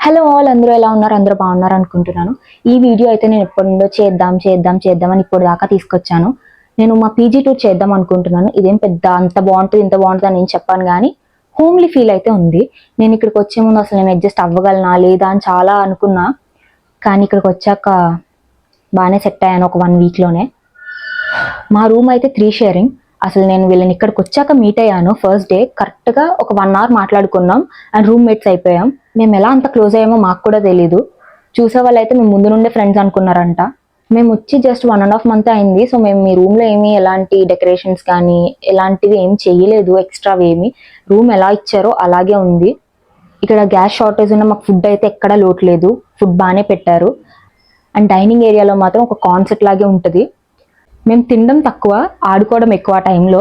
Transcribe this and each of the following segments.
Hello all, అందరూ ఎలా ఉన్నారు? అందరూ బాగున్నారు అనుకుంటున్నాను. ఈ వీడియో అయితే నేను ఎప్పటి నుండో చేద్దాం అని ఇప్పుడు దాకా తీసుకొచ్చాను. నేను మా పీజీ టూర్ చేద్దాం అనుకుంటున్నాను. ఇదేం పెద్ద అంత బాగుంటుంది ఇంత బాగుంటుంది అని నేను చెప్పాను, కానీ హోమ్లీ ఫీల్ అయితే ఉంది. నేను ఇక్కడికి వచ్చే ముందు అసలు నేను అడ్జస్ట్ అవ్వగలనా లేదా అని చాలా అనుకున్నా, కానీ ఇక్కడికి వచ్చాక బాగానే సెట్ అయ్యాను ఒక 1 వీక్లోనే. మా రూమ్ అయితే 3 షేరింగ్. అసలు నేను వీళ్ళని ఇక్కడికి వచ్చాక మీట్ అయ్యాను. ఫస్ట్ డే కరెక్ట్గా ఒక 1 hour మాట్లాడుకున్నాం అండ్ రూమ్మేట్స్ అయిపోయాం. మేము ఎలా అంత క్లోజ్ అయ్యామో మాకు కూడా తెలీదు. చూసే వాళ్ళు అయితే మేము ముందు నుండే ఫ్రెండ్స్ అనుకున్నారంట. మేము వచ్చి జస్ట్ 1.5 month అయింది. సో మేము మీ రూమ్లో ఏమి ఎలాంటి డెకరేషన్స్ కానీ ఎలాంటివి ఏం చేయలేదు, ఎక్స్ట్రా ఏమి. రూమ్ ఎలా ఇచ్చారో అలాగే ఉంది. ఇక్కడ గ్యాస్ షార్టేజ్ ఉన్న మాకు ఫుడ్ అయితే ఎక్కడా లోటు లేదు. ఫుడ్ బాగానే పెట్టారు. అండ్ డైనింగ్ ఏరియాలో మాత్రం ఒక కాన్సెప్ట్ లాగే ఉంటుంది. మేము తినడం తక్కువ, ఆడుకోవడం ఎక్కువ. టైంలో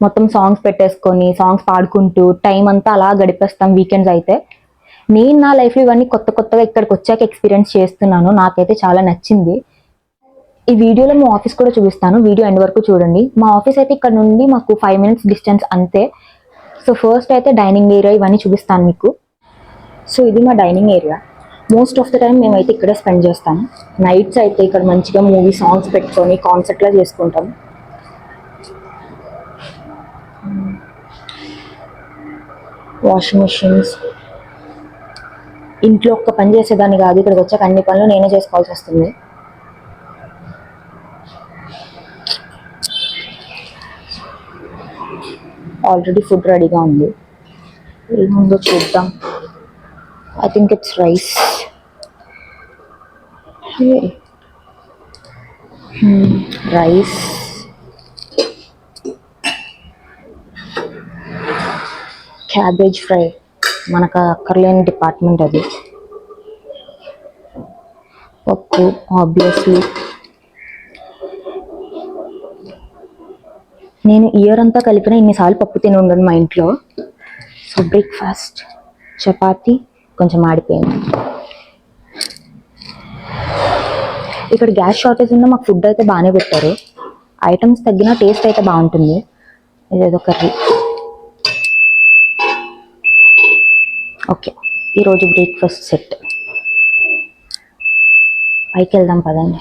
మొత్తం సాంగ్స్ పెట్టేసుకొని సాంగ్స్ పాడుకుంటూ టైం అంతా అలా గడిపేస్తాం వీకెండ్స్ అయితే. నేను నా లైఫ్లో ఇవన్నీ కొత్తగా ఇక్కడికి వచ్చాక ఎక్స్పీరియన్స్ చేస్తున్నాను. నాకైతే చాలా నచ్చింది. ఈ వీడియోలో మా ఆఫీస్ కూడా చూపిస్తాను, వీడియో ఎండ్ వరకు చూడండి. మా ఆఫీస్ అయితే ఇక్కడ నుండి మాకు 5 minutes డిస్టెన్స్ అంతే. సో ఫస్ట్ అయితే డైనింగ్ ఏరియా ఇవన్నీ చూపిస్తాను మీకు. సో ఇది మా dining area. Most of the time మేమైతే ఇక్కడే స్పెండ్ చేస్తాం. నైట్స్ అయితే ఇక్కడ మంచిగా మూవీ సాంగ్స్ పెట్టుకొని కాన్సర్ట్లా చేసుకుంటాం. Washing machines. ఇంట్లో ఒక్క పని చేసేదాన్ని కాదు, ఇక్కడికి వచ్చాక అన్ని పనులు నేనే చేసుకోవాల్సి వస్తుంది. ఆల్రెడీ ఫుడ్ రెడీగా ఉంది, ఏముందో చూద్దాం. I think it's rice. Rice, cabbage fry. మనకు అక్కర్లేని డిపార్ట్మెంట్ అది. పప్పు ఆబ్వియస్లీ. నేను ఇయర్ అంతా కలిపిన ఇన్నిసార్లు పప్పు తిని ఉండను మా ఇంట్లో. సో బ్రేక్ఫాస్ట్ చపాతి కొంచెం ఆడిపోయింది. ఇక్కడ గ్యాస్ షార్టేజ్ ఉన్న మాకు ఫుడ్ అయితే బాగానే పెట్టారు. ఐటమ్స్ తగ్గిన టేస్ట్ అయితే బాగుంటుంది. ఇదేదో కర్రీ. ఓకే, ఈరోజు బ్రేక్ఫాస్ట్ సెట్. పైకి వెళ్దాం పదండి.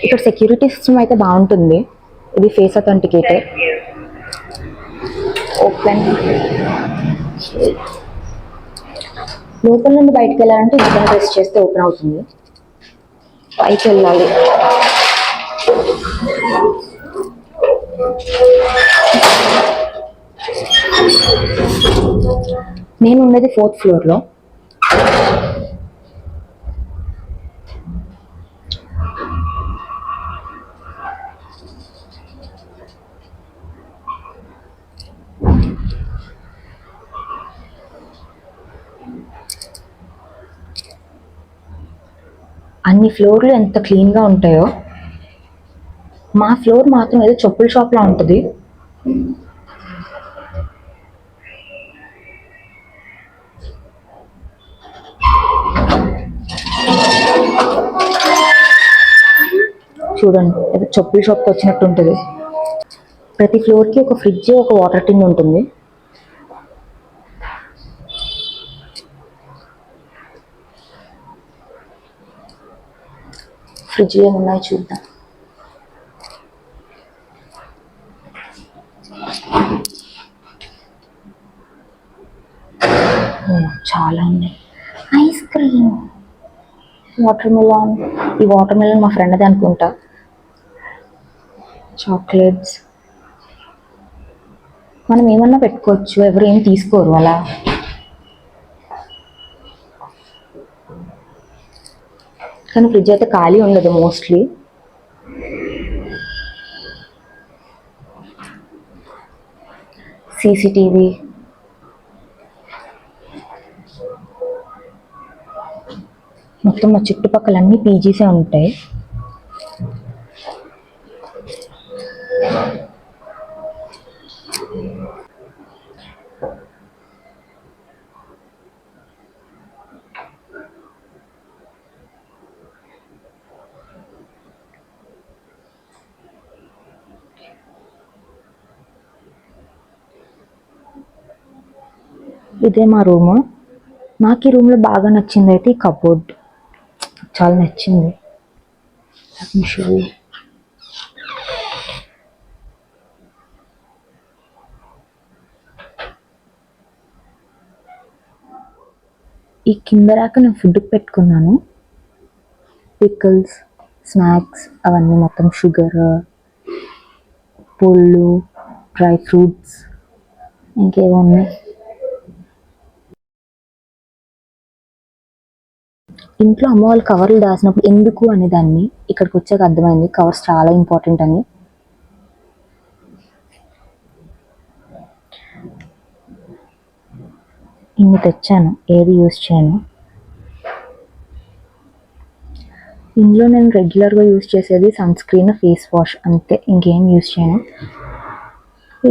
ఇక్కడ సెక్యూరిటీ సిస్టమ్ అయితే బాగుంటుంది. ఇది ఫేస్ అథెంటికేటర్. ఓపెన్. లోపల నుండి బయటకు వెళ్ళాలంటే బటన్ ప్రెస్ చేస్తే ఓపెన్ అవుతుంది. పైకి వెళ్ళాలి. నేను ఉన్నది 4th floorలో. అన్ని ఫ్లోర్లు ఎంత క్లీన్గా ఉంటాయో. మా ఫ్లోర్ మాత్రం ఏదో చెప్పుల షాప్లా ఉంటుంది. చూడండి, ఏదో చెప్పుల షాప్కి వచ్చినట్టు ఉంటుంది. ప్రతి ఫ్లోర్కి ఒక ఫ్రిడ్జ్, ఒక వాటర్ టిన్ ఉంటుంది. ఫ్రిడ్జ్లో ఏమున్నాయో చూద్దాం. చాలా ఉన్నాయి. Ice cream, watermelon. ఈ వాటర్ మిలాన్ మా ఫ్రెండ్ది అనుకుంటా. చాక్లెట్స్. మనం ఏమన్నా పెట్టుకోవచ్చు, ఎవరు ఏం తీసుకోరు అలా. కానీ ఫ్రిడ్జ్ అయితే ఖాళీ ఉండదు మోస్ట్లీ. సీసీటీవీ. మొత్తం మా చుట్టుపక్కల అన్ని పీజీసే ఉంటాయి. ఇదే మా రూము. నాకు ఈ రూమ్లో బాగా నచ్చింది అయితే ఈ కబోర్డ్, చాలా నచ్చింది. ఈ కింద రాక నేను ఫుడ్కి పెట్టుకున్నాను, పికిల్స్, స్నాక్స్, అవన్నీ మొత్తం షుగర్, పుళ్ళు, డ్రై ఫ్రూట్స్, ఇంకేమో ఉన్నాయి. ఇంట్లో అమ్మ వాళ్ళు కవర్లు దాచినప్పుడు ఎందుకు అనేదాన్ని, ఇక్కడికి వచ్చాక అర్థమైంది కవర్స్ చాలా ఇంపార్టెంట్ అని. ఇన్ని తెచ్చాను, ఏది యూజ్ చేయను. ఇందులో నేను రెగ్యులర్గా యూజ్ చేసేది సన్ స్క్రీన్, ఫేస్ వాష్, అంతే, ఇంకేం యూజ్ చేయను.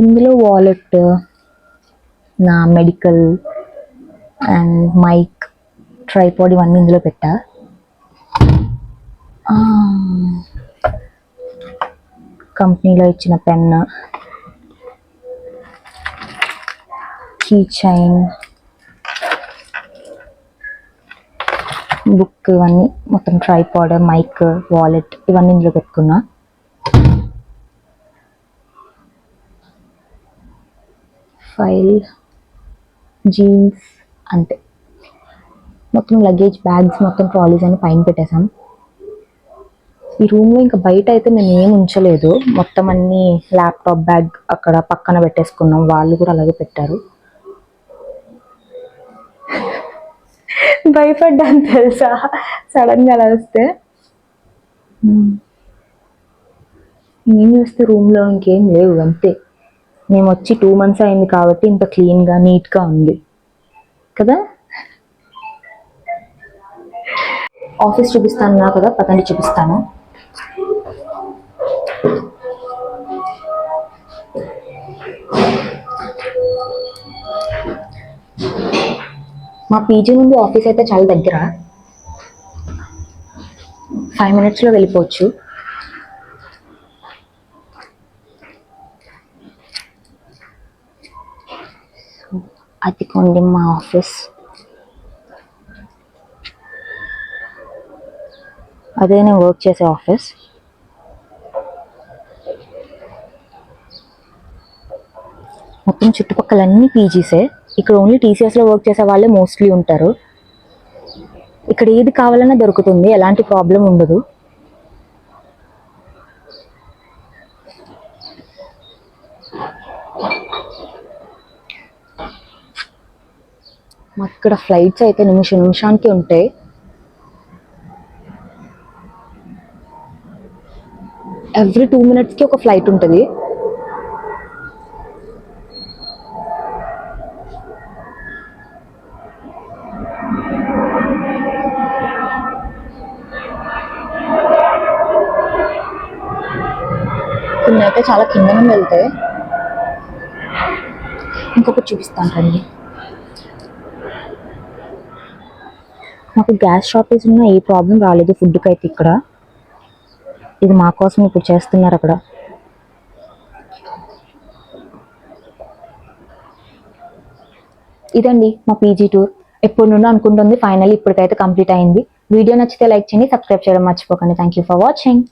ఇందులో వాలెట్, నా మెడికల్ అండ్ మైక్, ట్రైపాడ్ ఇవన్నీ ఇందులో పెట్టా. కంపెనీలో ఇచ్చిన పెన్, కీ చైన్, బుక్, ఇవన్నీ మొత్తం ట్రైపాడ్, మైక్, వాలెట్ ఇవన్నీ ఇందులో పెట్టుకున్నా. ఫైల్, జీన్స్, అంతే. మొత్తం లగేజ్, బ్యాగ్స్ మొత్తం ట్రాలీస్ అని పైన పెట్టేశాం. ఈ రూమ్లో ఇంకా బయట అయితే మేము ఏం ఉంచలేదు, మొత్తం అన్ని ల్యాప్టాప్ బ్యాగ్ అక్కడ పక్కన పెట్టేసుకున్నాం, వాళ్ళు కూడా అలాగే పెట్టారు. భయపడ్డాను తెలుసా సడన్గా అలా వస్తే. ఏం చూస్తే రూమ్లో ఇంకేం లేవు, అంతే. మేము వచ్చి 2 months అయింది కాబట్టి ఇంత క్లీన్గా నీట్గా ఉంది కదా. ఆఫీస్ చూపిస్తాను కదా, పదండి చూపిస్తాను. మా పీజీ నుండి ఆఫీస్ అయితే చాలా దగ్గర, 5 minutesలో వెళ్ళిపోవచ్చు. అదిగోండి మా ఆఫీస్, అదే నేను వర్క్ చేసే ఆఫీస్. మొత్తం చుట్టుపక్కల అన్ని పీజీసే. ఇక్కడ ఓన్లీ టీసీఎస్లో వర్క్ చేసే వాళ్ళే మోస్ట్లీ ఉంటారు. ఇక్కడ ఏది కావాలన్నా దొరుకుతుంది, ఎలాంటి ప్రాబ్లం ఉండదు. మాకు ఇక్కడ ఫ్లైట్స్ అయితే నిమిషానికి ఉంటాయి. ఎవ్రీ 2 minutesకి ఒక ఫ్లైట్ ఉంటుంది. కొన్ని అయితే చాలా కింద నుండి వెళ్తాయి. ఇంకొకటి చూపిస్తాను రండి. మాకు గ్యాస్ షార్టేజ్ ఉన్నా ఏ ప్రాబ్లం రాలేదు ఫుడ్కి అయితే ఇక్కడ. ఇది మా కోసం ఇప్పుడు చేస్తున్నారు అక్కడ. ఇదండి మా పీజీ టూర్. ఎప్పుడు నుండో అనుకుంటుంది, ఫైనల్లీ ఇప్పటికైతే కంప్లీట్ అయింది. వీడియో నచ్చితే లైక్ చేయండి, సబ్స్క్రైబ్ చేయడం మర్చిపోకండి. Thank you for watching.